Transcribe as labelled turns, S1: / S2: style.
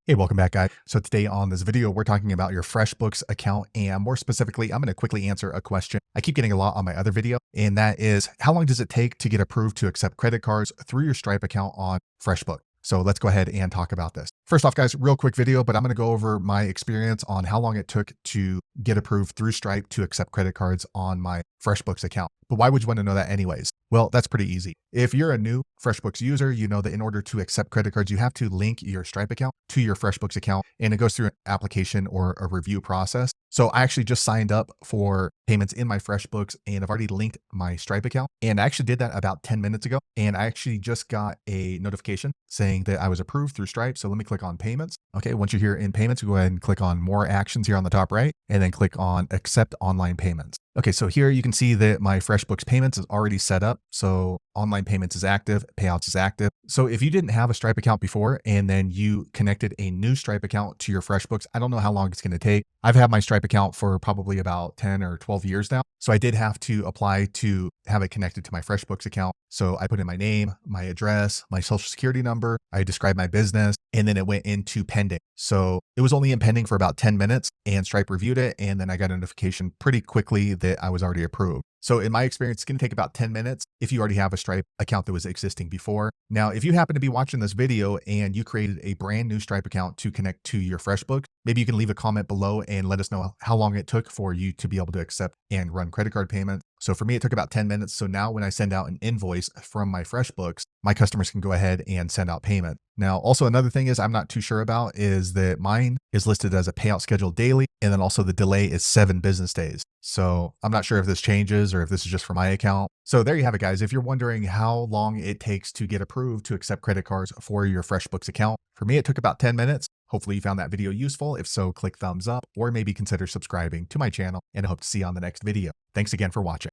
S1: Hey, welcome back, guys. So today on this video, we're talking about your FreshBooks account, and more specifically, I'm going to quickly answer a question I keep getting a lot on my other video, and that is, how long does it take to get approved to accept credit cards through your Stripe account on FreshBooks? So let's go ahead and talk about this. First off, guys, real quick video, but I'm going to go over my experience on how long it took to get approved through Stripe to accept credit cards on my FreshBooks account. But why would you want to know that anyways? Well, that's pretty easy. If you're a new FreshBooks user, you know that in order to accept credit cards, you have to link your Stripe account to your FreshBooks account, and it goes through an application or a review process. So I actually just signed up for payments in my FreshBooks, and I've already linked my Stripe account. And I actually did that about 10 minutes ago. And I actually just got a notification saying that I was approved through Stripe. So let me click on payments. Okay, once you're here in payments, go ahead and click on more actions here on the top right, and then click on accept online payments. Okay, so here you can see that my FreshBooks payments is already set up. So online payments is active, payouts is active. So if you didn't have a Stripe account before and then you connected a new Stripe account to your FreshBooks, I don't know how long it's going to take. I've had my Stripe account for probably about 10 or 12 years now. So I did have to apply to have it connected to my FreshBooks account. So I put in my name, my address, my social security number, I described my business, and then it went into pending. So it was only in pending for about 10 minutes and Stripe reviewed it. And then I got a notification pretty quickly that I was already approved. So in my experience, it's going to take about 10 minutes if you already have a Stripe account that was existing before. Now, if you happen to be watching this video and you created a brand new Stripe account to connect to your FreshBooks, maybe you can leave a comment below and let us know how long it took for you to be able to accept and run credit card payments. So for me, it took about 10 minutes. So now when I send out an invoice from my FreshBooks, my customers can go ahead and send out payment. Now, also another thing is I'm not too sure about is that mine is listed as a payout schedule daily. And then also the delay is 7 business days. So I'm not sure if this changes or if this is just for my account. So there you have it, guys. If you're wondering how long it takes to get approved to accept credit cards for your FreshBooks account, for me, it took about 10 minutes. Hopefully you found that video useful. If so, click thumbs up or maybe consider subscribing to my channel, and I hope to see you on the next video. Thanks again for watching.